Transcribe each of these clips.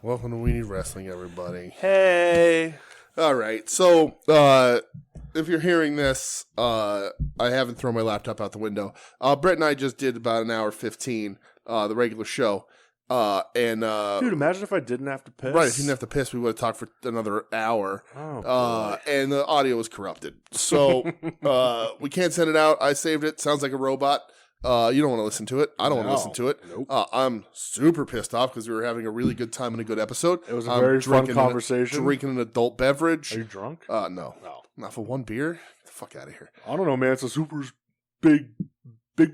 Welcome to We Need Wrestling, everybody. Hey. All right, so if you're hearing this, I haven't thrown my laptop out the window. Brett and I just did about an hour 15, the regular show. Dude, imagine if I didn't have to piss. Right, if you didn't have to piss, we would have talked for another hour. Oh, and the audio was corrupted. So we can't send it out. I saved it. Sounds like a robot. You don't want to listen to it. I don't want to listen to it. Nope. I'm super pissed off because we were having a really good time and a good episode. It was a very fun conversation. Drinking an adult beverage. Are you drunk? No. Not for one beer. Get the fuck out of here. I don't know, man. It's a super big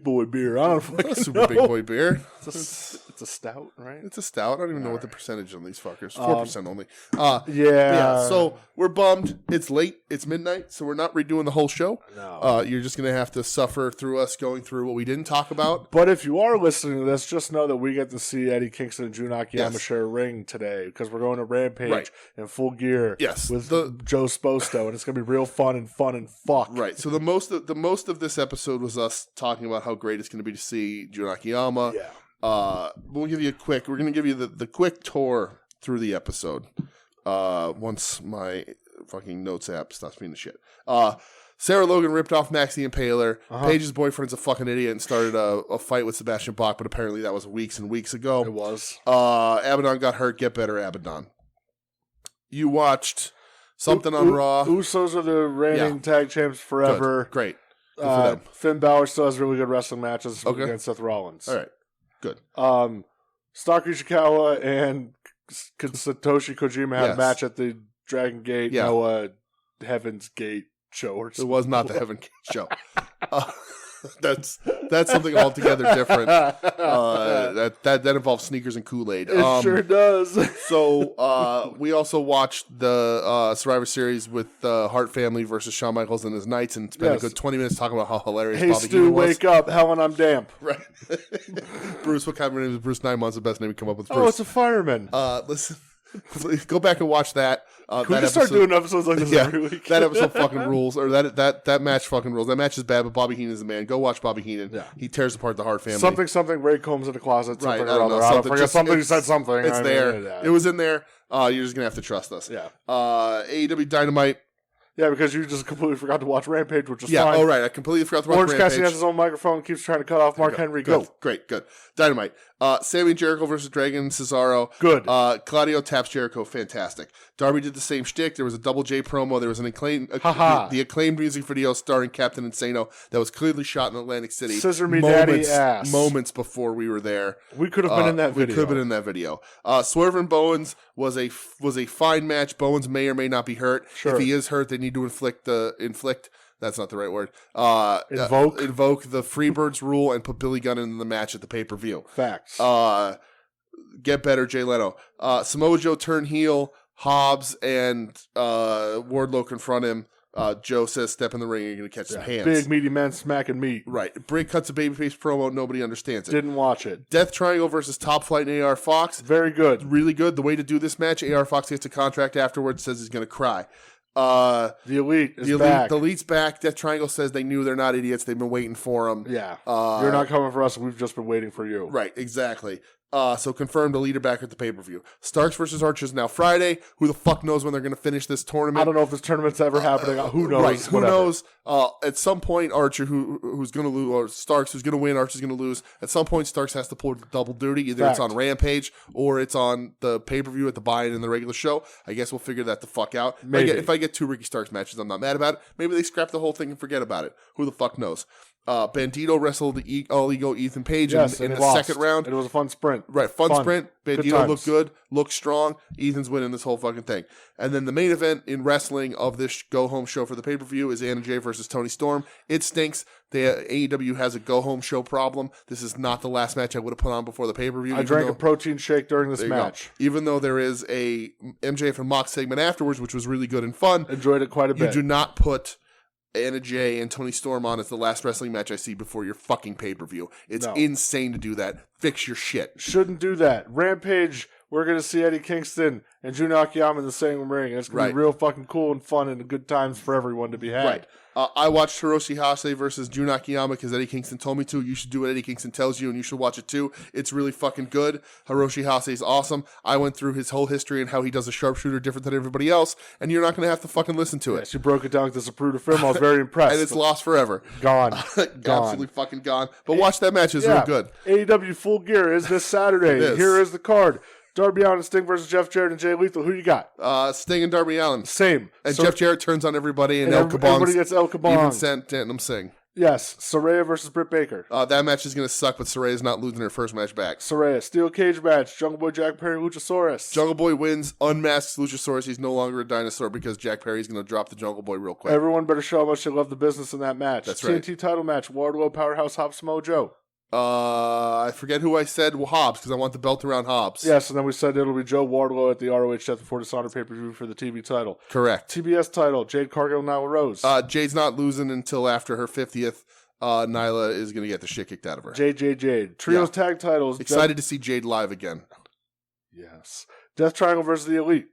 boy beer. I don't know. Super big boy beer. It's a stout, right? It's a stout. I don't even know what the percentage on these fuckers. 4% only. Yeah. So we're bummed. It's late. It's midnight. So we're not redoing the whole show. No. You're just going to have to suffer through us going through what we didn't talk about. But if you are listening to this, just know that we get to see Eddie Kingston and Jun Akiyama share a ring today because we're going to Rampage in full gear. Yes. With Joe Sposto, and it's going to be real fun and fuck. Right. So the most of this episode was us talking about how great it's going to be to see Jun Akiyama. Yeah. We're going to give you the quick tour through the episode. Once my fucking notes app stops being the shit. Sarah Logan ripped off Max the Impaler. Paige's boyfriend's a fucking idiot and started a fight with Sebastian Bach, but apparently that was weeks and weeks ago. It was. Abaddon got hurt. Get better, Abaddon. You watched something on Raw. Usos are the reigning tag champs forever. Good. Great. Good for them. Finn Balor still has really good wrestling matches against Seth Rollins. All right. Good. Saki Ishikawa and Satoshi Kojima had a match at the Dragon Gate, Heaven's Gate show or something. It was not the Heaven Gate show. That's something altogether different. That involves sneakers and Kool-Aid. It sure does. So we also watched the Survivor Series with Hart family versus Shawn Michaels and his Knights, and spent a good 20 minutes talking about how hilarious Bobby Heenan was. Wake up, Helen, I'm damp. Right. Bruce, what kind of name is Bruce? 9 months, the best name you come up with. Bruce. Oh, it's a fireman. Listen. Go back and watch that. Can we just start doing episodes like this every week? That episode fucking rules, or that match fucking rules. That match is bad, but Bobby Heenan is the man. Go watch Bobby Heenan. Yeah. He tears apart the Hart family. Something. Ray Combs in the closet. Right. I don't know. Somebody said something. It's there. It was in there. You're just gonna have to trust us. Yeah. AEW Dynamite. Yeah, because you just completely forgot to watch Rampage, which is fine. Yeah, oh right, I completely forgot to watch Orange Rampage. Cassidy has his own microphone, keeps trying to cut off Mark Henry. Go. Great, good. Dynamite. Sammy and Jericho versus Dragon Cesaro. Good. Claudio taps Jericho. Fantastic. Darby did the same shtick. There was a Double J promo. There was an the acclaimed music video starring Captain Insano that was clearly shot in Atlantic City. Scissor me daddy ass. Moments before we were there. We could have been in that video. We could have been in that video. Swerve and Bowens was a fine match. Bowens may or may not be hurt. Sure. If he is hurt, they need to inflict. That's not the right word. Invoke the Freebirds rule and put Billy Gunn in the match at the pay-per-view. Facts. Get better, Jay Leno. Samoa Joe turn heel. Hobbs and Wardlow confront him. Joe says, "Step in the ring. You're going to catch some hands." Big meaty man smacking meat. Right. Brig cuts a babyface promo. Nobody understands it. Didn't watch it. Death Triangle versus Top Flight and AR Fox. Very good. Really good. The way to do this match, AR Fox gets a contract afterwards, says he's going to cry. The Elite is back. The Elite's back. Death Triangle says they knew they're not idiots. They've been waiting for him. Yeah. You're not coming for us. We've just been waiting for you. Right. Exactly. So confirmed the leader back at the pay-per-view. Starks versus Archer is now Friday. Who the fuck knows when they're going to finish this tournament? I don't know if this tournament's ever happening. Who knows? Right. Who knows? At some point, Archer, who's going to lose, or Starks, who's going to win, Archer's going to lose. At some point, Starks has to pull double duty. Either it's on Rampage or it's on the pay-per-view at the buy-in in the regular show. I guess we'll figure that the fuck out. Maybe. If I get 2 Ricky Starks matches, I'm not mad about it. Maybe they scrap the whole thing and forget about it. Who the fuck knows? Bandito wrestled the All Ego Ethan Page in the second round. It was a fun sprint. Right, fun sprint. Bandito looked good, looked strong. Ethan's winning this whole fucking thing. And then the main event in wrestling of this go-home show for the pay-per-view is Anna Jay versus Toni Storm. It stinks. AEW has a go-home show problem. This is not the last match I would have put on before the pay-per-view. I drank a protein shake during this match. Even though there is a MJF and Mox segment afterwards, which was really good and fun. Enjoyed it quite a bit. You do not put Anna Jay and Toni Storm on as the last wrestling match I see before your fucking pay-per-view. It's insane to do that. Fix your shit. Shouldn't do that. Rampage we're going to see Eddie Kingston and Jun Akiyama in the same ring. It's going to be real fucking cool and fun and good times for everyone to be had. Right. I watched Hiroshi Hase versus Jun Akiyama because Eddie Kingston told me to. You should do what Eddie Kingston tells you, and you should watch it too. It's really fucking good. Hiroshi Hase is awesome. I went through his whole history and how he does a sharpshooter different than everybody else, and you're not going to have to fucking listen to it. Yes, you broke it down with the Zapruder film. I was very impressed. And it's lost forever. Gone. Absolutely fucking gone. But watch that match. It's real good. AEW Full Gear is this Saturday. Here is the card. Darby Allin and Sting versus Jeff Jarrett and Jay Lethal. Who you got? Sting and Darby Allin. Same. And Jeff Jarrett turns on everybody, and everybody gets El Kabong. Even sent them Singh. Yes. Saraya versus Britt Baker. That match is going to suck, but Saraya's not losing her first match back. Saraya. Steel cage match. Jungle Boy Jack Perry, Luchasaurus. Jungle Boy wins, unmasks Luchasaurus. He's no longer a dinosaur because Jack Perry's going to drop the Jungle Boy real quick. Everyone better show how much they love the business in that match. That's right. TNT title match. Wardlow, Powerhouse, Hobbs, Samoa Joe. I forget who I said. Well, Hobbs, because I want the belt around Hobbs. Yes, and then we said it'll be Joe Wardlow at the ROH Death Before Dishonor pay-per-view for the TV title. Correct. TBS title, Jade Cargill, Nyla Rose. Jade's not losing until after her 50th. Nyla is going to get the shit kicked out of her. Jade. Trios tag titles. Excited to see Jade live again. Yes. Death Triangle versus the Elite.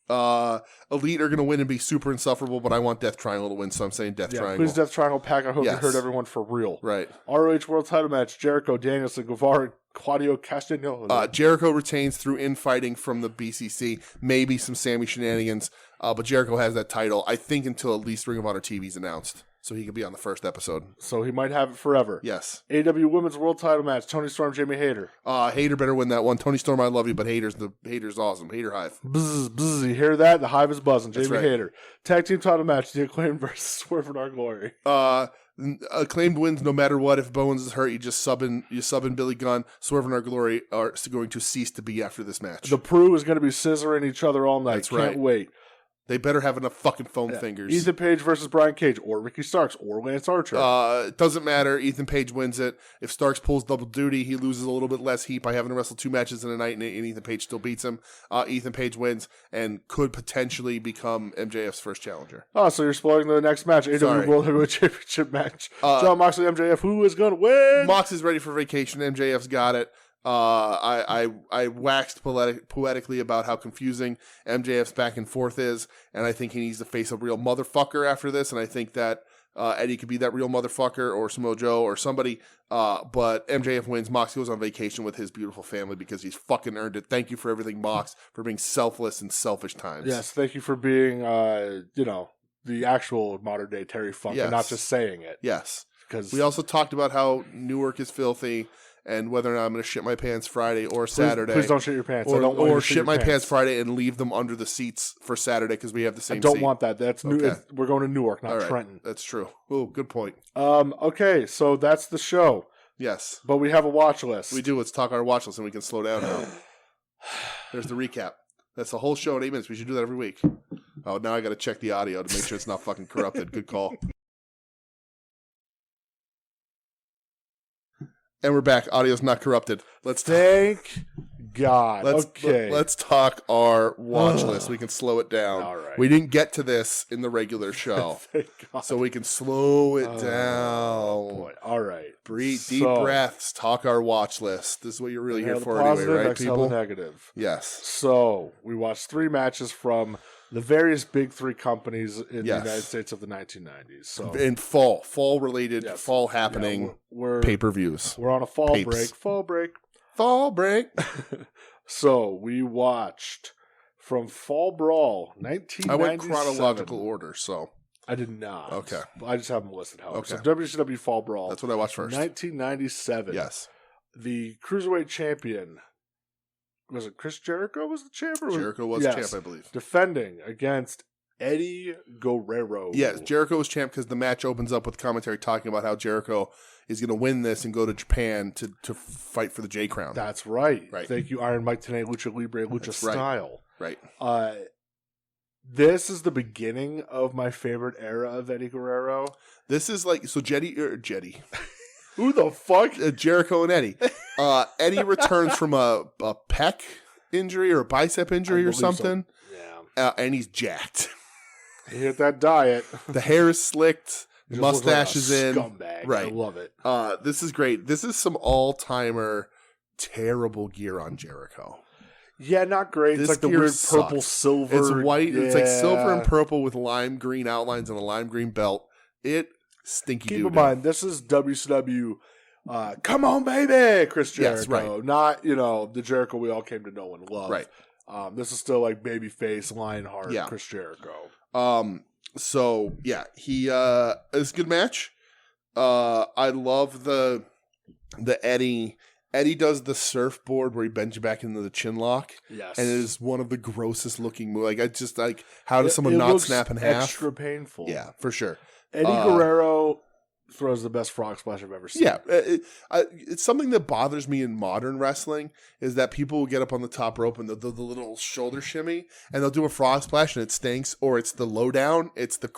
Elite are going to win and be super insufferable, but I want Death Triangle to win, so I'm saying Death Triangle. Please Death Triangle pack. I hope you hurt everyone for real. Right. ROH World Title match, Jericho, Danielson, Guevara, Claudio Castagnoli. Jericho retains through infighting from the BCC, maybe some Sammy shenanigans, but Jericho has that title, I think, until at least Ring of Honor TV's announced. So he could be on the first episode. So he might have it forever. Yes. AEW Women's World Title match, Toni Storm, Jamie Hayter. Hayter better win that one. Toni Storm, I love you, but Hayter's awesome. Hayter Hive. Buzz. You hear that? The Hive is buzzing. That's Jamie Hayter. Tag team title match, The Acclaimed versus Swerve in Our Glory. Acclaimed wins no matter what. If Bowens is hurt, you sub in Billy Gunn. Swerve in Our Glory are going to cease to be after this match. The Prue is going to be scissoring each other all night. That's right. Can't wait. They better have enough fucking foam fingers. Ethan Page versus Brian Cage, or Ricky Starks, or Lance Archer. It doesn't matter. Ethan Page wins it. If Starks pulls double duty, he loses a little bit less heat by having to wrestle 2 matches in a night, and Ethan Page still beats him. Ethan Page wins and could potentially become MJF's first challenger. Oh, so you're spoiling the next match, AEW World Heavyweight Championship match. John Moxley, MJF, who is going to win? Mox is ready for vacation. MJF's got it. I waxed poetically about how confusing MJF's back and forth is, and I think he needs to face a real motherfucker after this, and I think that Eddie could be that real motherfucker, or Samoa Joe, or somebody, but MJF wins. Mox goes on vacation with his beautiful family because he's fucking earned it. Thank you for everything, Mox, for being selfless in selfish times. Yes, thank you for being, the actual modern-day Terry Funk, and not just saying it. Yes. Because we also talked about how Newark is filthy, and whether or not I'm going to shit my pants Friday or Saturday. Please don't shit your pants. Or shit my pants Friday and leave them under the seats for Saturday because we have the same I don't seat. want that. That's new. Okay. We're going to Newark, not Trenton. That's true. Oh, good point. Okay, so that's the show. Yes. But we have a watch list. We do. Let's talk our watch list and we can slow down now. There's the recap. That's the whole show in 8 minutes. We should do that every week. Oh, now I got to check the audio to make sure it's not fucking corrupted. Good call. And we're back. Audio's not corrupted. Thank God. Let's talk our watch list. We can slow it down. All right. We didn't get to this in the regular show. Thank God. So we can slow it down. Boy. All right. Breathe deep breaths. Talk our watch list. This is what you're really here for positive, anyway, right, exhale people? the negative. Yes. So we watched 3 matches from the various big 3 companies in the United States of the 1990s. So in fall related, fall happening pay-per-views. We're on a fall break. So we watched from Fall Brawl 1997. I went chronological order, so I did not. Okay. I just have them listed, however. Okay. So WCW Fall Brawl. That's what I watched first. 1997. Yes. The Cruiserweight champion, was it Chris Jericho was the champ? Jericho was champ, I believe. Defending against Eddie Guerrero. Yes, Jericho was champ because the match opens up with commentary talking about how Jericho is going to win this and go to Japan to fight for the J Crown. That's right. Right. Thank you, Iron Mike Tenay, Lucha Libre, Lucha Style. Right. This is the beginning of my favorite era of Eddie Guerrero. This is like, so Jetty. Who the fuck? Jericho and Eddie. Eddie returns from a pec injury or a bicep injury or something. So. Yeah. And he's jacked. He hit that diet. The hair is slicked. The mustache is in. Scumbag. Right. I love it. This is great. This is some all-timer terrible gear on Jericho. Yeah, not great. It's like the weird purple silver. It's white. Yeah. It's like silver and purple with lime green outlines and a lime green belt. It stinky. Keep in mind, this is WCW. Come on, baby, Chris Jericho. Yes, right. Not the Jericho we all came to know and love. Right. This is still like babyface, Lionheart, Chris Jericho. So yeah, he it's a good match. I love the Eddie. Eddie does the surfboard where he bends you back into the chin lock. Yes. And it is one of the grossest looking moves. Like, I just like, how does someone not snap in half? Extra painful. Yeah, for sure. Eddie Guerrero throws the best frog splash I've ever seen. Yeah. It's something that bothers me in modern wrestling is that people will get up on the top rope and the little shoulder shimmy and they'll do a frog splash and it stinks, or it's the lowdown. It's the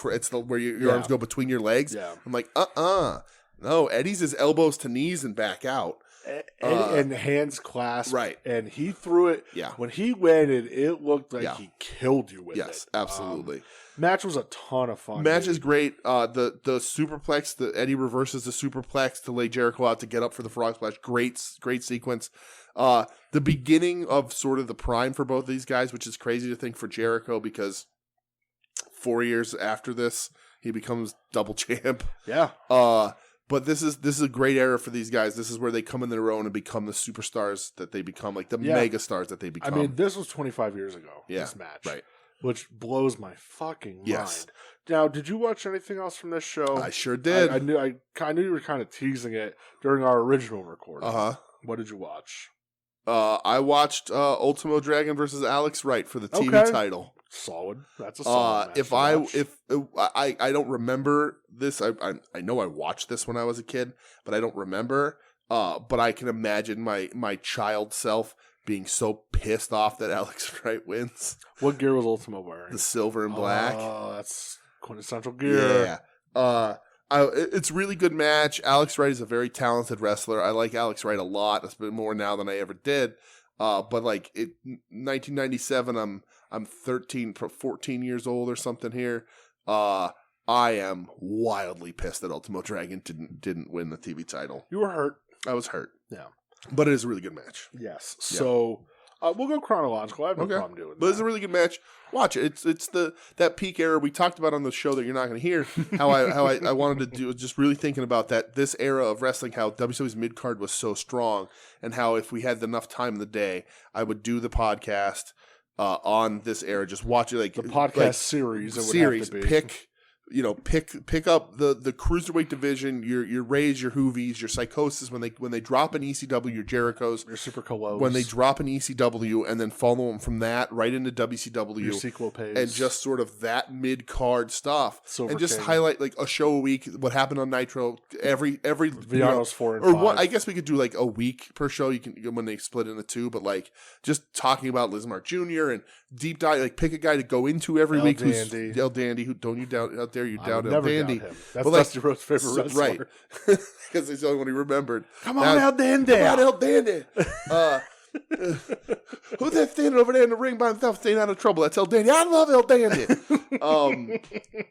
where your arms go between your legs. Yeah. I'm like, no, Eddie's his elbows to knees and back out. And hands clasped. Right. And he threw it. Yeah. When he landed, it looked like he killed you with it. Yes, absolutely. Match was a ton of fun. Match is great. The superplex, the Eddie reverses the superplex to lay Jericho out to get up for the frog splash. Great sequence. The beginning of sort of the prime for both of these guys, which is crazy to think for Jericho because 4 years after this, he becomes double champ. Yeah. But this is a great era for these guys. This is where they come in their own and become the superstars that they become, like the mega stars that they become. I mean, this was 25 years ago, this match. Right. Which blows my fucking mind. Now, did you watch anything else from this show? I sure did. I knew you were kind of teasing it during our original recording. Uh-huh. What did you watch? I watched Ultimo Dragon versus Alex Wright for the TV title. Solid. That's a solid match. I don't remember this. I know I watched this when I was a kid, but I don't remember. But I can imagine my child self being so pissed off that Alex Wright wins. What gear was Ultimo wearing? The silver and black. Oh, that's quintessential gear. Yeah. It's a really good match. Alex Wright is a very talented wrestler. I like Alex Wright a lot. It's been more now than I ever did. But like 1997, I'm 14 years old or something here. I am wildly pissed that Ultimo Dragon didn't win the TV title. You were hurt. I was hurt. Yeah. But it is a really good match. Yes. So we'll go chronological. I have no problem doing that. But it's a really good match. Watch it. It's that peak era we talked about on the show that you're not going to hear. How I wanted to do, just really thinking about that, this era of wrestling, how WWE's mid card was so strong, and how if we had enough time in the day, I would do the podcast on this era. Just watch it, like the podcast series. Pick up the cruiserweight division, your Rays, your Hoovies, your Psychosis when they drop an ECW, your Jerichos, your Super Colos. When they drop an ECW, and then follow them from that right into WCW, your sequel page, and just sort of that mid card stuff, Silver and just King. highlight like a show a week. What happened on Nitro? Every Viano's 4 and or 5. one. I guess we could do like a week per show. You can when they split into two, but like just talking about Lismar Jr. and deep dive. Like pick a guy to go into every week. Dandy. Who's El Dandy? Who don't you doubt out there? You doubt El never Dandy. Doubt him. That's Dusty Rhodes' favorite wrestler, right? Because he's the only one he remembered. Come on, El Dandy! Come on, El Dandy! Who's that standing over there in the ring by himself, staying out of trouble? That's El Dandy. I love El Dandy.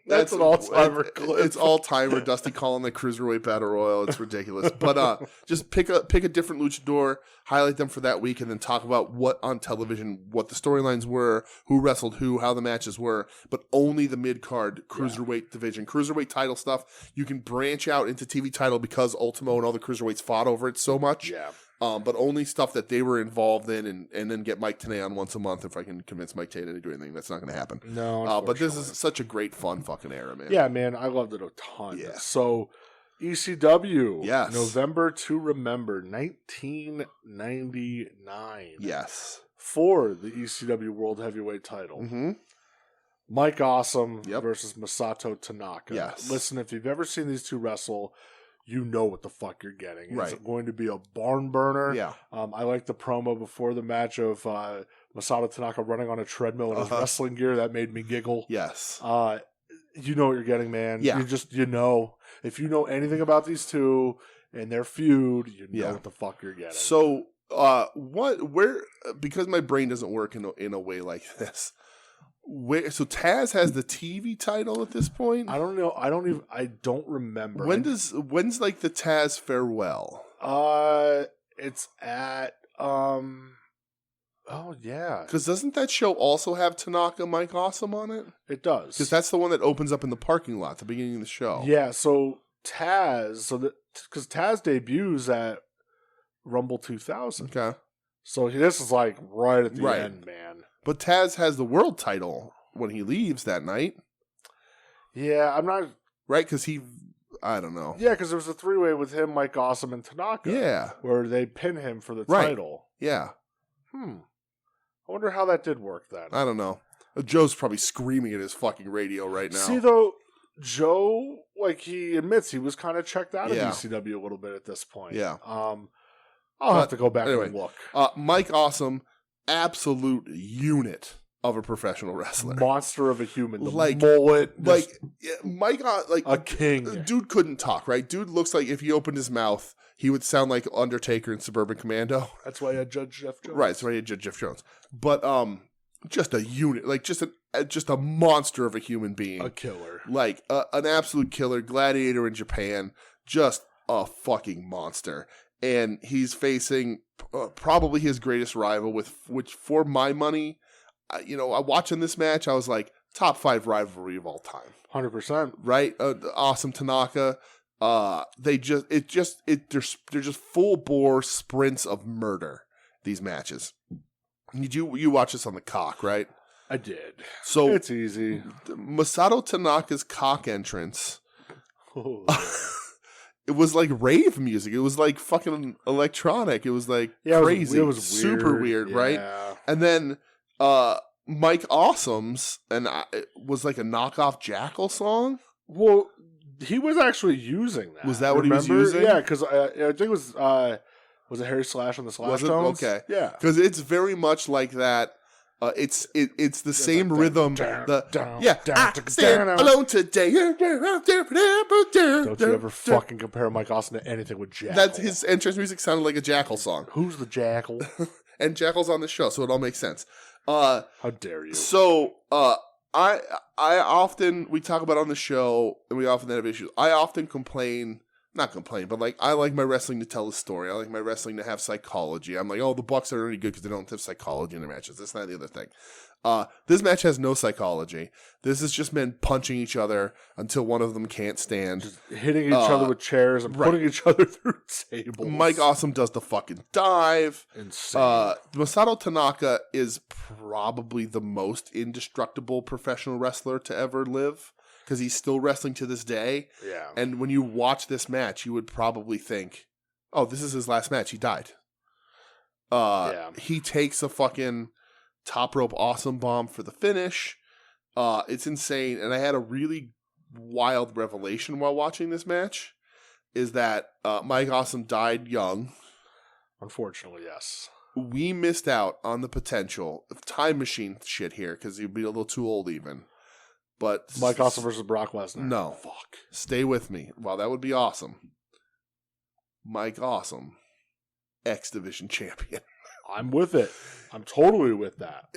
That's an all-timer clip. It's all-timer. Dusty calling the Cruiserweight Battle Royal. It's ridiculous. But just pick a different luchador, highlight them for that week, and then talk about what on television, what the storylines were, who wrestled who, how the matches were, but only the mid-card Cruiserweight division. Cruiserweight title stuff, you can branch out into TV title because Ultimo and all the Cruiserweights fought over it so much. Yeah. But only stuff that they were involved in, and then get Mike Tenay on once a month if I can convince Mike Tenay to do anything. That's not going to happen. No, but this is such a great, fun fucking era, man. Yeah, man, I loved it a ton. Yeah. So, ECW, yes. November to Remember, 1999. Yes. For the ECW World Heavyweight title. Mm-hmm. Mike Awesome versus Masato Tanaka. Yes. Listen, if you've ever seen these two wrestle, you know what the fuck you're getting. Right. It's going to be a barn burner. Yeah. I like the promo before the match of Masato Tanaka running on a treadmill in his wrestling gear. That made me giggle. Yes. You know what you're getting, man. Yeah. You know. If you know anything about these two and their feud, you know what the fuck you're getting. So, because my brain doesn't work in a way like this, so Taz has the TV title at this point? I don't know. I don't remember. When's like the Taz farewell? It's at Oh, yeah. Because doesn't that show also have Tanaka, Mike Awesome on it? It does. Because that's the one that opens up in the parking lot at the beginning of the show. Yeah, so Taz, because Taz debuts at Rumble 2000. Okay. So this is like right at the end, man. But Taz has the world title when he leaves that night. Yeah, I'm not... Right, because I don't know. Yeah, because there was a 3-way with him, Mike Awesome, and Tanaka. Yeah. Where they pin him for the title. Yeah. I wonder how that did work then. I don't know. Joe's probably screaming at his fucking radio right now. See, though, Joe, like, he admits he was kind of checked out of Yeah. ECW a little bit at this point. Yeah. I'll have to go back and look. Mike Awesome, absolute unit of a professional wrestler. Monster of a human. The like, mullet. Like, Mike, like... A king. Dude couldn't talk, right? Dude looks like if he opened his mouth, he would sound like Undertaker in Suburban Commando. That's why I had Judge Jeff Jones. Right, that's why he had Judge Jeff Jones. But, just a unit, like, just a monster of a human being. A killer. Like, an absolute killer. Gladiator in Japan. Just a fucking monster. And he's facing probably his greatest rival, which for my money, watching this match, I was like, top 5 rivalry of all time. 100%. Right? Awesome Tanaka. They're just full bore sprints of murder, these matches. You watch this on the cock, right? I did. So it's easy. Masato Tanaka's cock entrance. It was like rave music. It was like fucking electronic. It was like crazy. It was super weird, right? And then Mike Awesome's it was like a knockoff Jackal song. Well, he was actually using that. Was that what he was using? Yeah, because I think it was it Harry Slash on the Slash Tones? Okay. Yeah. Because it's very much like that. It's the same rhythm. I stand alone today. Don't you ever fucking compare Mike Awesome to anything with Jackal. That's his entrance music sounded like a Jackal song. Who's the Jackal? And Jackal's on the show, so it all makes sense. How dare you? So I often, we talk about on the show, and we often have issues. I often not complain, but like, I like my wrestling to tell a story. I like my wrestling to have psychology. I'm like, oh, the Bucks are only good because they don't have psychology in their matches. That's not the other thing. This match has no psychology. This is just men punching each other until one of them can't stand. Just hitting each other with chairs and putting each other through tables. Mike Awesome does the fucking dive. Insane. Masato Tanaka is probably the most indestructible professional wrestler to ever live because he's still wrestling to this day. Yeah. And when you watch this match, you would probably think, oh, this is his last match. He died. He takes a fucking top rope awesome bomb for the finish. It's insane. And I had a really wild revelation while watching this match is that Mike Awesome died young. Unfortunately, yes. We missed out on the potential of time machine shit here because he'd be a little too old even. But Mike Awesome versus Brock Lesnar. No. Fuck. Stay with me. Wow, that would be awesome. Mike Awesome, X Division champion. I'm with it. I'm totally with that.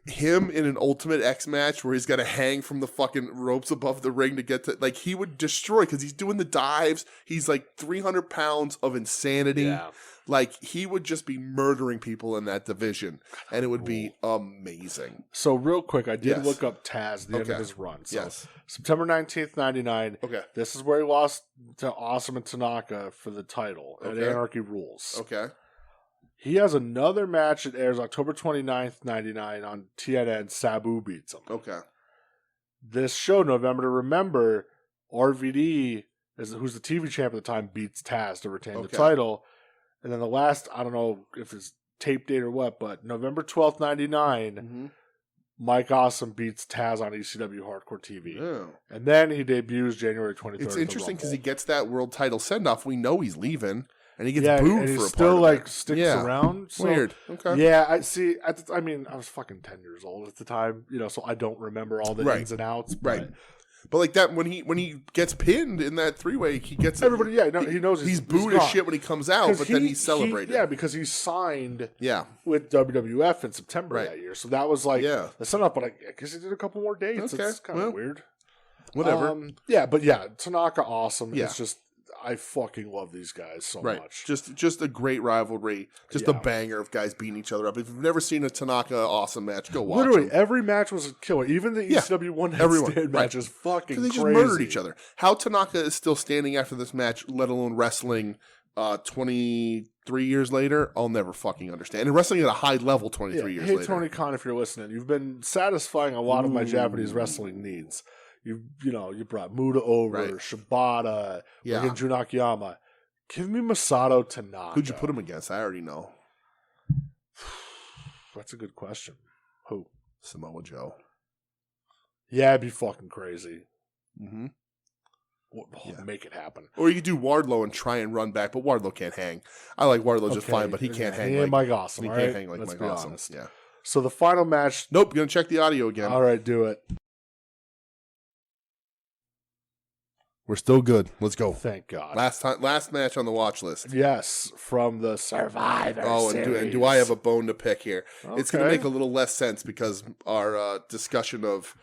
Him in an Ultimate X match where he's got to hang from the fucking ropes above the ring to get to, like, he would destroy because he's doing the dives. He's like 300 pounds of insanity. Yeah. Like, he would just be murdering people in that division, and it would be amazing. So, real quick, I did look up Taz, the end of his run. So, September 19th, 99. Okay. This is where he lost to Awesome and Tanaka for the title at Anarchy Rules. Okay. He has another match that airs October 29th, 99 on TNN. Sabu beats him. Okay. This show, November to Remember, RVD, who's the TV champ at the time, beats Taz to retain the title. And then the last, I don't know if it's tape date or what, but November 12th, 99, Mike Awesome beats Taz on ECW Hardcore TV. Yeah. And then he debuts January 23rd. It's interesting because he gets that world title send-off. We know he's leaving, and he gets booed and he for a still, part like, of it. sticks around. So, weird. Okay. Yeah, I see. I mean, I was fucking 10 years old at the time, so I don't remember all the ins and outs. But, But like that, when he gets pinned in that 3-way, he gets everybody. He knows he's booed as shit when he comes out, but then he's celebrated. Because he signed. Yeah. With WWF in September that year, so that was like the setup. But I guess he did a couple more dates. Okay. It's kind of weird. Whatever. But Tanaka Awesome. Yeah. It's just I fucking love these guys so Right. much. Just a great rivalry. Just a banger of guys beating each other up. If you've never seen a Tanaka awesome match, go watch Literally, them. every match was a killer. Even the ECW One Night Stand match is fucking crazy. Because they just murdered each other. How Tanaka is still standing after this match, let alone wrestling 23 years later, I'll never fucking understand. And wrestling at a high level 23 years later. Hey, Tony Khan, if you're listening, you've been satisfying a lot of my Japanese wrestling needs. You brought Muda over, Shibata, again, Jun Akiyama. Give me Masato Tanaka. Who'd you put him against? I already know. That's a good question. Who? Samoa Joe. Yeah, it'd be fucking crazy. Mm-hmm. Make it happen. Or you could do Wardlow and try and run back, but Wardlow can't hang. I like Wardlow just fine, but he can't hang. He ain't Mike Awesome. He can't hang like Mike Awesome. Yeah. So the final match. Nope, gonna check the audio again. All right, do it. We're still good. Let's go. Thank God. Last match on the watch list. Yes, from the Survivor Series. And do I have a bone to pick here? Okay. It's going to make a little less sense because our discussion of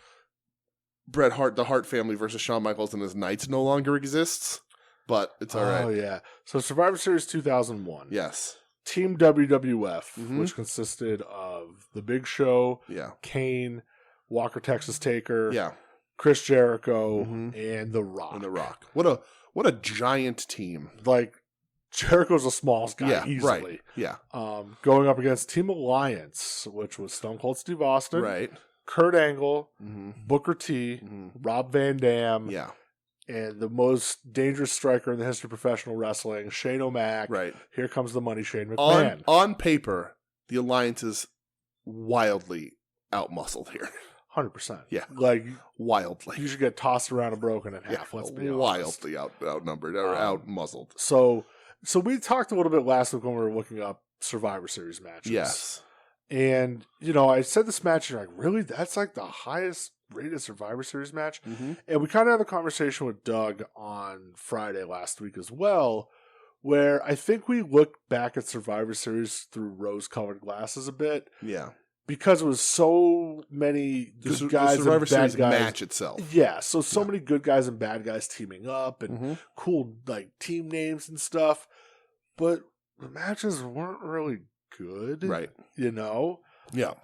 Bret Hart, the Hart family versus Shawn Michaels and his Knights no longer exists, but it's all right. Oh, yeah. So Survivor Series 2001. Yes. Team WWF, which consisted of The Big Show, Kane, Walker Texas Taker, Chris Jericho, and The Rock. What a giant team. Like, Jericho's the smallest guy easily. Right. Yeah. Going up against Team Alliance, which was Stone Cold Steve Austin, right. Kurt Angle, Booker T, Rob Van Dam, and the most dangerous striker in the history of professional wrestling, Shane O'Mac. Right. Here comes the money, Shane McMahon. On paper, the Alliance is wildly outmuscled here. 100%. Yeah. Like, wildly. You should get tossed around and broken in half. Let's be honest. Wildly outnumbered or outmuzzled. So we talked a little bit last week when we were looking up Survivor Series matches. Yes. And, I said this match, and you're like, really? That's like the highest rated Survivor Series match? And we kind of had a conversation with Doug on Friday last week as well, where I think we looked back at Survivor Series through rose-colored glasses a bit. Yeah. Because it was so many good guys and bad Series guys. match itself. Yeah, so many good guys and bad guys teaming up and cool like team names and stuff. But the matches weren't really good. Right. Yeah.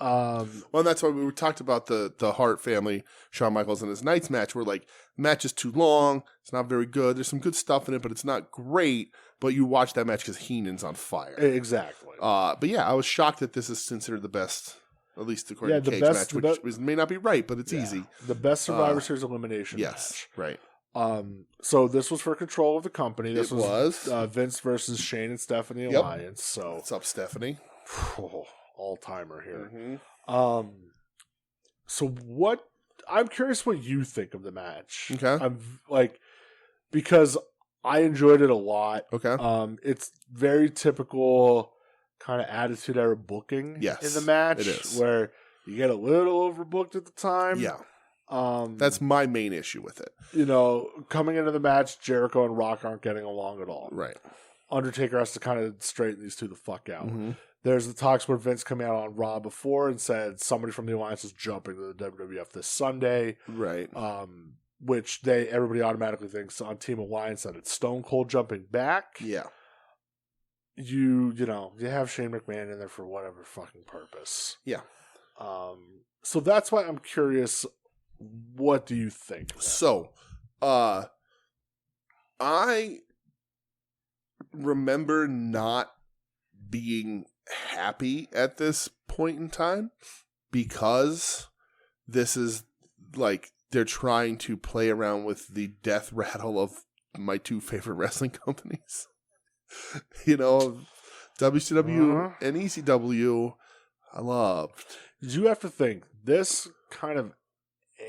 Well, that's why we talked about the Hart family, Shawn Michaels and his Knights match, where like the match is too long, it's not very good. There's some good stuff in it, but it's not great. But you watch that match because Heenan's on fire. Exactly. But yeah, I was shocked that this is considered the best. At least according to Cage match, which may not be right, but it's easy. The best Survivor Series elimination match. Right. So this was for control of the company. This was Vince versus Shane and Stephanie Alliance. So what's up, Stephanie? All-timer here. So what... I'm curious what you think of the match. Okay. I'm because I enjoyed it a lot. Okay. It's very typical... kind of attitude era booking in the match. It is. Where you get a little overbooked at the time. Yeah. That's my main issue with it. Coming into the match, Jericho and Rock aren't getting along at all. Right. Undertaker has to kind of straighten these two the fuck out. There's the talks where Vince came out on Raw before and said somebody from the Alliance is jumping to the WWF this Sunday. Right. Which everybody automatically thinks on Team Alliance that it's Stone Cold jumping back. Yeah. You have Shane McMahon in there for whatever fucking purpose. Yeah. So that's why I'm curious, what do you think? So, I remember not being happy at this point in time because this is like they're trying to play around with the death rattle of my two favorite wrestling companies. WCW and ECW, I loved. You have to think, this kind of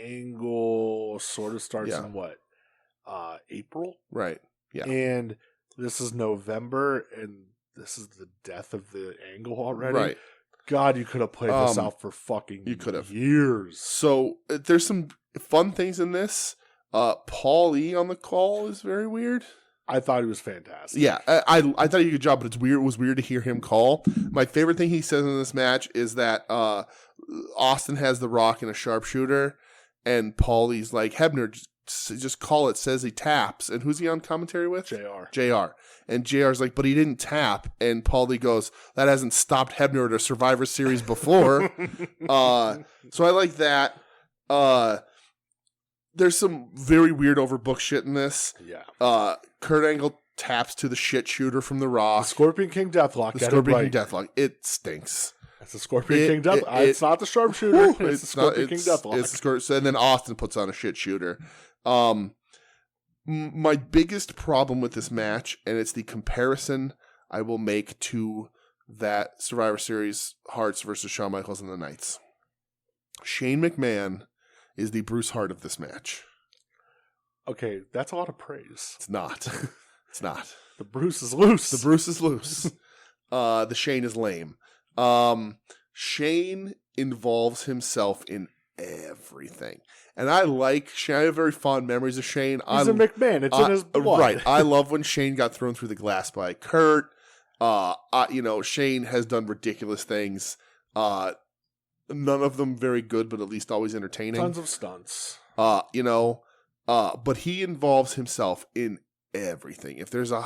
angle sort of starts in what? April? Right, yeah. And this is November, and this is the death of the angle already? Right. God, you could have played this out for fucking years. So, there's some fun things in this. Paul E on the call is very weird. I thought he was fantastic. Yeah, I thought he did a good job, but it's weird. It was weird to hear him call. My favorite thing he says in this match is that Austin has the Rock and a sharpshooter, and Paulie's like, Hebner, just just call it, says he taps. And who's he on commentary with? JR. And JR's like, but he didn't tap. And Paulie goes, that hasn't stopped Hebner at a Survivor Series before. So I like that. There's some very weird overbooked shit in this. Yeah. Kurt Angle taps to the shit shooter from The Rock. The Scorpion King Deathlock. The Scorpion King Deathlock. It stinks. It's the Scorpion King Deathlock. It's not the sharpshooter. It's the Scorpion King Deathlock. And then Austin puts on a shit shooter. My biggest problem with this match, and it's the comparison I will make to that Survivor Series Harts versus Shawn Michaels and the Knights. Shane McMahon is the Bruce Hart of this match. Okay, that's a lot of praise. It's not. It's not. The Bruce is loose. The Bruce is loose. The Shane is lame. Shane involves himself in everything. And I like Shane. I have very fond memories of Shane. He's a McMahon. It's in his blood. Right. I love when Shane got thrown through the glass by Kurt. Shane has done ridiculous things. None of them very good, but at least always entertaining. Tons of stunts. But he involves himself in everything. If there's a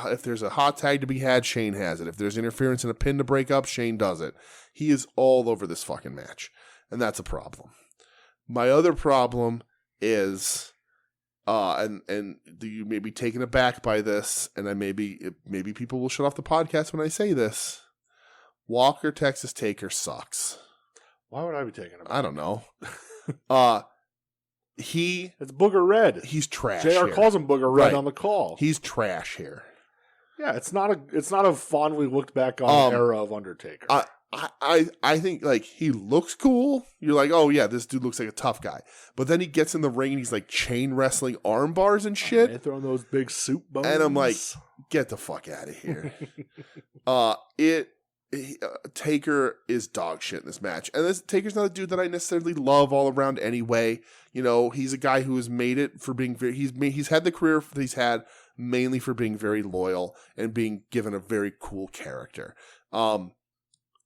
hot tag to be had, Shane has it. If there's interference and a pin to break up, Shane does it. He is all over this fucking match, and that's a problem. My other problem is, and you may be taken aback by this, and maybe people will shut off the podcast when I say this. Walker Texas Taker sucks. Why would I be taking him? I don't know. It's Booger Red. He's trash. JR calls him Booger Red on the call. He's trash here. Yeah, it's not a fondly looked back on era of Undertaker. I think like he looks cool. You're like, oh yeah, this dude looks like a tough guy. But then he gets in the ring and he's like chain wrestling arm bars and shit. They're throwing those big soup bones. And I'm like, get the fuck out of here. Taker is dog shit in this match. And Taker's not a dude that I necessarily love all around anyway. He's a guy who has made it for being very, he's had the career that he's had mainly for being very loyal and being given a very cool character.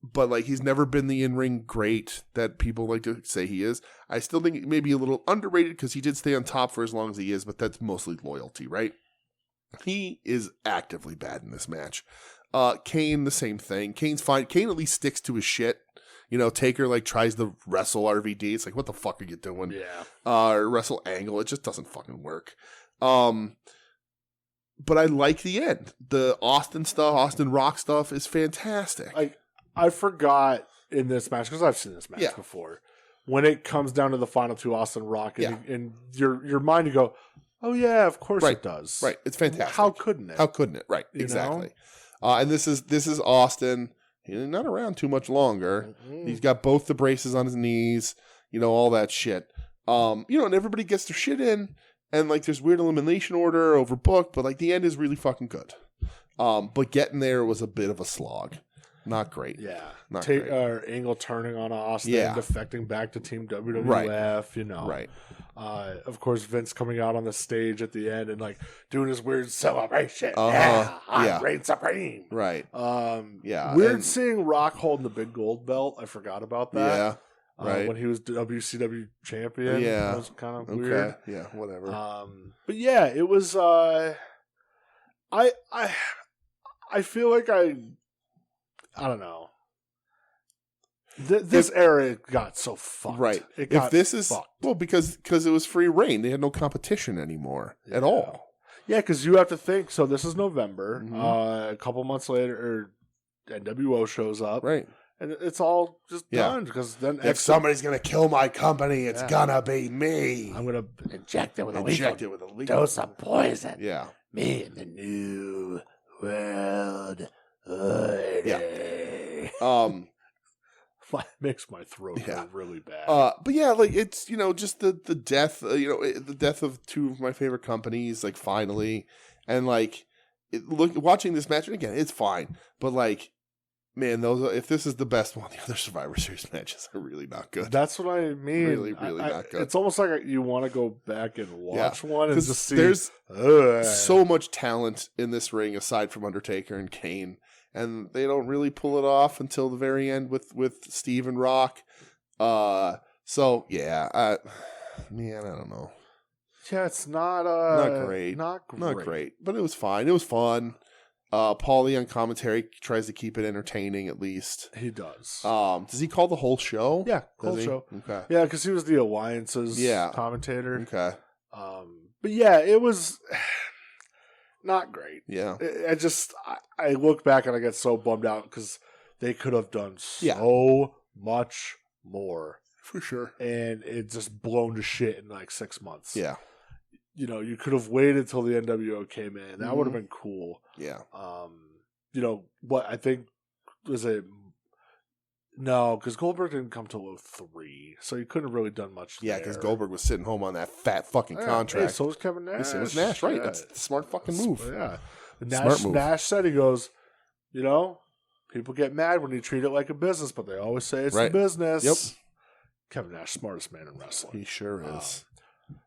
But like he's never been the in-ring great that people like to say he is. I still think maybe a little underrated because he did stay on top for as long as he is, but that's mostly loyalty, right? He is actively bad in this match. Kane, the same thing. Kane's fine. Kane at least sticks to his shit. Taker like tries to wrestle RVD. It's like, what the fuck are you doing? Yeah. Or wrestle Angle. It just doesn't fucking work. But I like the end. The Austin Rock stuff is fantastic. I forgot in this match, because I've seen this match before, when it comes down to the final two, Austin Rock, and your mind, you go, oh yeah, of course it does. Right. It's fantastic. How couldn't it? How couldn't it? Right. Exactly. And this is Austin. He's not around too much longer. Mm-hmm. He's got both the braces on his knees, all that shit. And everybody gets their shit in, and like there's weird elimination order, overbooked, but like the end is really fucking good. But getting there was a bit of a slog. Not great. Yeah. Not great. Angle turning on Austin, defecting back to Team WWF, Right. Of course, Vince coming out on the stage at the end and like doing his weird celebration. I reign supreme. Right. Weird seeing Rock holding the big gold belt. I forgot about that. Yeah. Right. When he was WCW champion. Yeah. That was kind of weird. Yeah, whatever. But yeah, it was I feel like I don't know. This era got so fucked. Right. If this is fucked. Well, because it was free reign, they had no competition anymore at all. Yeah, because you have to think. So this is November. Mm-hmm. A couple months later, NWO shows up. Right. And it's all just done because then if somebody's gonna kill my company, it's gonna be me. I'm gonna inject it with a lethal dose of poison. Yeah. Me in the new world. Yeah. It makes my throat hurt really bad. But yeah, like it's just the death, the death of two of my favorite companies, like finally, and like watching this match, and again, it's fine, but like, man, if this is the best one, the other Survivor Series matches are really not good. That's what I mean. Really, really not good. It's almost like you want to go back and watch one and just see. There's so much talent in this ring aside from Undertaker and Kane. And they don't really pull it off until the very end with Steve and Rock. I don't know. Yeah, it's not great. Not great. But it was fine. It was fun. Paulie on commentary tries to keep it entertaining at least. He does. Does he call the whole show? Yeah, whole show. Okay. Yeah, because he was the Alliance's commentator. Okay. But yeah, it was not great. Yeah. I look back and I get so bummed out because they could have done so much more. For sure. And it just blown to shit in like 6 months. Yeah. You know, you could have waited till the NWO came in. That would have been cool. Yeah. You know, what I think was it. No, because Goldberg didn't come till 03, so he couldn't have really done much. Yeah, because Goldberg was sitting home on that fat fucking contract. Hey, so was Kevin Nash. Yes, it was Nash, right? That's a smart fucking move. Yeah. Smart move. Nash said, he goes, you know, people get mad when you treat it like a business, but they always say it's a business. Yep. Kevin Nash, smartest man in wrestling. He sure is.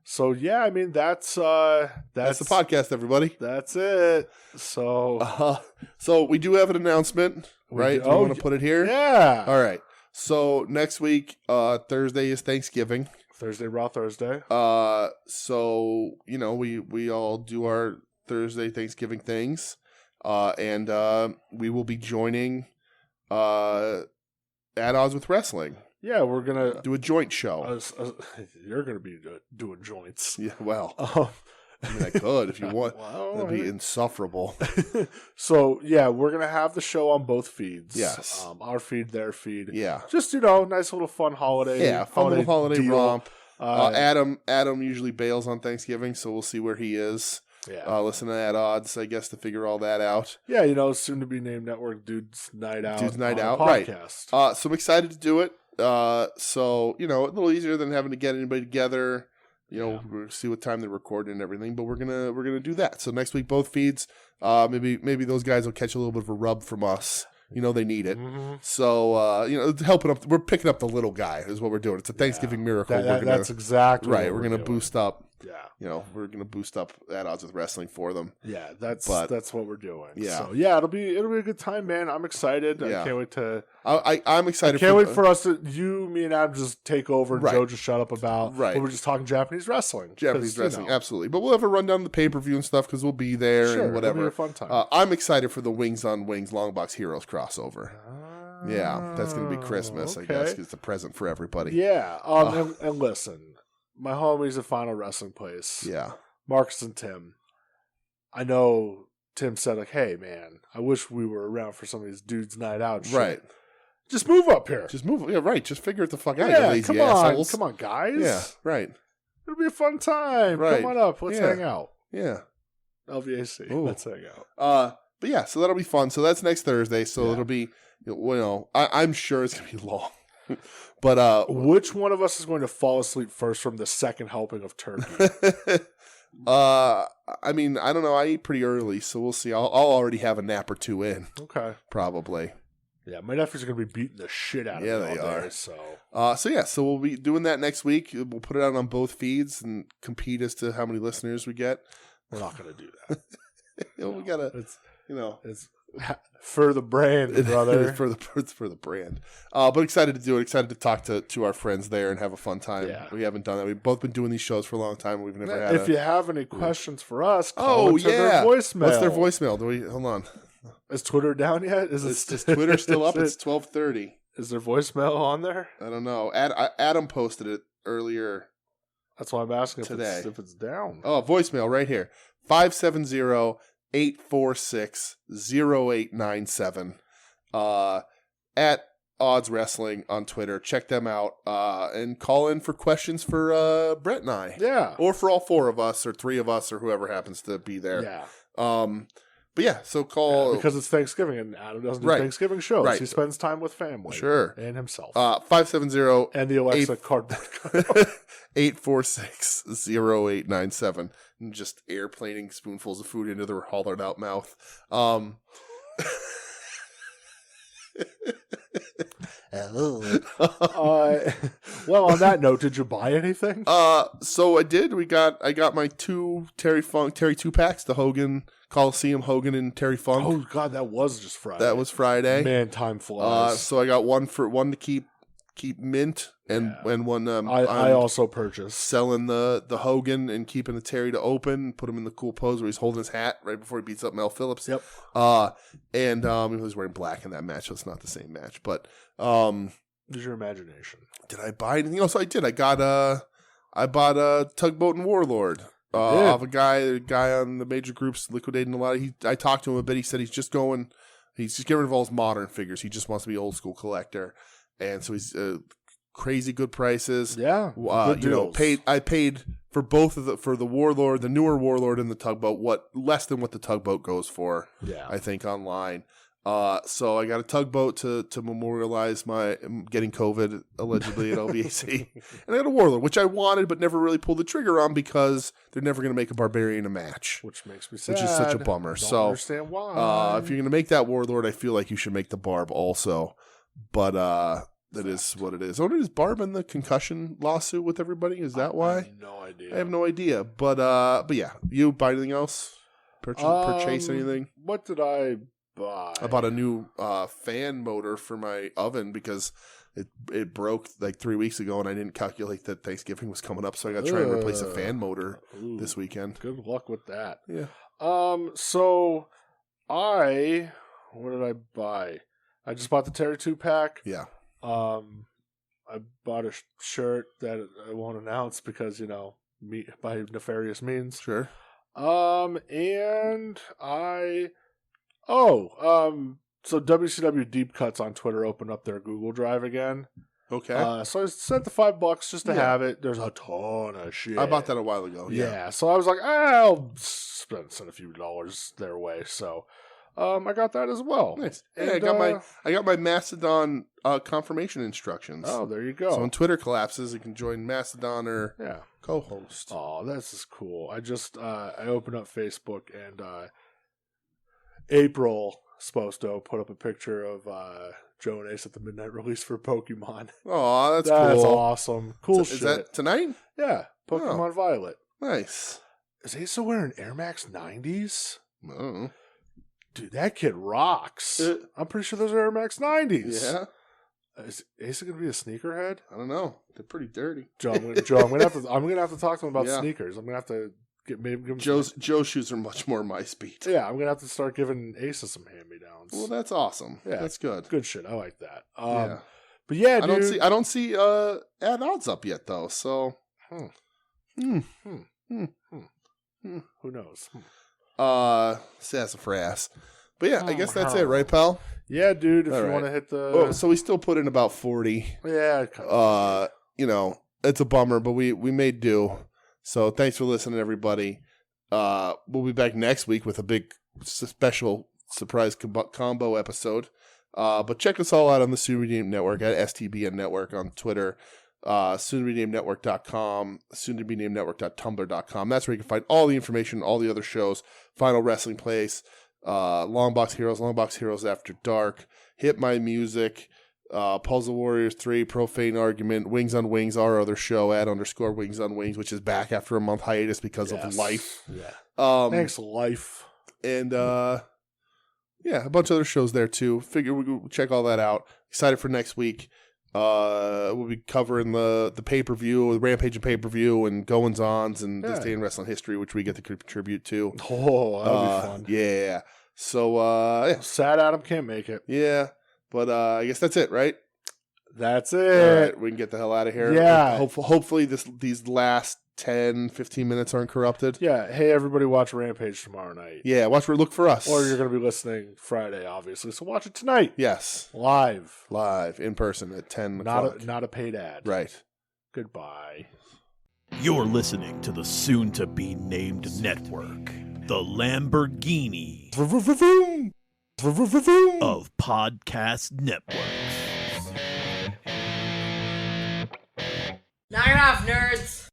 So yeah, I mean that's the podcast, everybody. That's it. So so we do have an announcement, right? Do you want to put it here? Yeah. All right. So next week, Thursday is Thanksgiving. Thursday, Raw Thursday. So you know we all do our Thursday Thanksgiving things, and we will be joining At Odds with Wrestling. Yeah, we're gonna do a joint show. You're gonna be doing joints. Yeah, well, I mean, I could if you want. Well, that'd be insufferable. So yeah, we're gonna have the show on both feeds. Yes, our feed, their feed. Yeah, just nice little fun holiday. Yeah, fun little holiday deal. romp. Adam usually bails on Thanksgiving, so we'll see where he is. Yeah, listen to At Odds, I guess, to figure all that out. Yeah, soon to be named Network Dudes Night Out. Dudes Night Out, podcast. Right? So I'm excited to do it. So a little easier than having to get anybody together. We'll see what time they're recording and everything, but we're gonna do that. So next week, both feeds. Maybe those guys will catch a little bit of a rub from us. They need it. Mm-hmm. So helping up. We're picking up the little guy is what we're doing. It's a Thanksgiving miracle. That's exactly right. We're gonna boost up. Yeah. We're gonna boost up At Odds with Wrestling for them. Yeah, that's what we're doing. Yeah. So yeah, it'll be a good time, man. I'm excited. Yeah. I can't wait to. I'm excited. I can't wait for us to me and Adam just take over and right. Joe just shut up about. Right. We're just talking Japanese wrestling. Absolutely. But we'll have a rundown of the pay per view and stuff because we'll be there and whatever. It'll be a fun time. I'm excited for the Wings on Wings Long Box Heroes crossover. Yeah, that's gonna be Christmas, I guess. It's a present for everybody. Yeah. And listen, my homies at Final Wrestling Place. Yeah. Marcus and Tim. I know Tim said, like, hey, man, I wish we were around for some of these dudes' night out shit. Right. Just move up here. Yeah, right. Just figure it the fuck out, you Yeah, lazy assholes. come on, guys. Yeah, right. It'll be a fun time. Right. Come on up. Let's hang out. Yeah. LVAC. Ooh. Let's hang out. But yeah, so that'll be fun. So that's next Thursday. So it'll be, I'm sure it's going to be long. But which one of us is going to fall asleep first from the second helping of turkey? I mean, I don't know. I eat pretty early, so we'll see. I'll already have a nap or two in. Okay. Probably. Yeah, my nephews are going to be beating the shit out of me. Yeah, they are. So so we'll be doing that next week. We'll put it out on both feeds and compete as to how many listeners we get. We're not going to do that. We got to, It's for the brand, brother. It's for the brand. But excited to do it. Excited to talk to our friends there and have a fun time. Yeah. We haven't done that. We've both been doing these shows for a long time. We've never had. If you have any questions for us, call into their voicemail. What's their voicemail? Hold on? Is Twitter down yet? Is Twitter still up? It's 12:30. Is their voicemail on there? I don't know. Adam posted it earlier. That's why I'm asking today if it's down. Oh, voicemail right here. 570-846-0897. At Odds Wrestling on Twitter. Check them out. And call in for questions for Brett and I. Yeah. Or for all four of us or three of us or whoever happens to be there. Yeah. But yeah, so call. Because it's Thanksgiving and Adam doesn't do Thanksgiving shows. Right. He spends time with family. Sure. And himself. 570 and the Alexa cardboard 846-0897. And just airplaning spoonfuls of food into their hollowed out mouth. Well, on that note, did you buy anything? So I did. I got my two Terry 2-packs, the Hogan Coliseum, Hogan and Terry Funk. Oh God, that was just Friday. That was Friday. Man, time flies. So I got one to keep keep mint, and when I also purchased selling the Hogan and keeping the Terry to open, put him in the cool pose where he's holding his hat right before he beats up Mel Phillips. Yep. And he was wearing black in that match, so it's not the same match. But use your imagination. did I buy anything else? I did. I bought a Tugboat and Warlord. Of a guy on the major groups liquidating a lot. I talked to him a bit. He said he's just getting rid of all his modern figures. He just wants to be an old school collector, and so he's crazy good prices. Yeah, good deals. I paid for both for the Warlord, the newer Warlord, and the Tugboat less than what the Tugboat goes for. Yeah, I think online. So I got a Tugboat to memorialize my getting COVID allegedly at LBAC, and I got a Warlord, which I wanted but never really pulled the trigger on because they're never going to make a Barbarian a match, which makes me sad. Which is such a bummer. Don't understand why. If you're going to make that Warlord, I feel like you should make the Barb also, but that is what it is. Oh, is Barb in the concussion lawsuit with everybody? Is that why? I have no idea. I have no idea, but yeah, you buy anything else? Purchase anything? What did I buy? I bought a new fan motor for my oven because it broke like 3 weeks ago, and I didn't calculate that Thanksgiving was coming up, so I got to try and replace a fan motor this weekend. Good luck with that. Yeah. So what did I buy? I just bought the Terry 2-pack. Yeah. I bought a shirt that I won't announce because, me by nefarious means. Sure. And so WCW Deep Cuts on Twitter opened up their Google Drive again. Okay. So I sent the $5 just to have it. There's a ton of shit. I bought that a while ago. Yeah. So I was like, I'll send a few dollars their way. So I got that as well. Nice. And I got my Mastodon confirmation instructions. Oh, there you go. So when Twitter collapses, you can join Mastodon or co-host. Oh, this is cool. I just I opened up Facebook, and April Sposto put up a picture of Joe and Ace at the midnight release for Pokemon. Oh, that's cool. That's cool. Awesome. Cool shit. Is that tonight? Yeah. Pokemon Violet. Nice. Is Ace still wearing Air Max 90s? Oh. Dude, that kid rocks. I'm pretty sure those are Air Max 90s. Yeah. Is Ace going to be a sneakerhead? I don't know. They're pretty dirty. Joe, I'm gonna have to talk to him about sneakers. I'm gonna have to give him Joe's shoes are much more my speed. Yeah, I'm gonna have to start giving Ace some hand-me-downs. Well, that's awesome. Yeah, that's good. Good shit. I like that. But yeah, dude. I don't see ad odds up yet though. So, who knows? Sassafras. But yeah, I guess that's it, right, pal? Yeah, dude. If you want to hit the, so we still put in about 40. Yeah. It's a bummer, but we made do. So thanks for listening, everybody. We'll be back next week with a big special surprise combo episode. But check us all out on the Soon to Be Named Network at STBN Network on Twitter. soon-to-be-named-network.com, soon-to-be-named-network.tumblr.com. That's where you can find all the information, all the other shows, Final Wrestling Place, Long Box Heroes After Dark, Hit My Music, Puzzle Warriors 3, Profane Argument, Wings on Wings, our other show, @_Wings on Wings, which is back after a month hiatus because of life. Yeah. Thanks, life. And, a bunch of other shows there too. Figure we'll check all that out. Excited for next week. We'll be covering the pay-per-view, the Rampage and pay-per-view, and goings-ons, and this day in wrestling history, which we get to contribute to. Oh, that'll be fun. Yeah. So, sad Adam can't make it. Yeah. But I guess that's it, right? That's it. All right, we can get the hell out of here. Yeah. Hopefully these last 10, 15 minutes aren't corrupted. Yeah. Hey, everybody, watch Rampage tomorrow night. Yeah, look for us. Or you're going to be listening Friday, obviously. So watch it tonight. Yes. Live, in person at 10 o'clock. Not a paid ad. Right. Goodbye. You're listening to the soon-to-be-named network, the Lamborghini of podcast networks. Knock it off, nerds!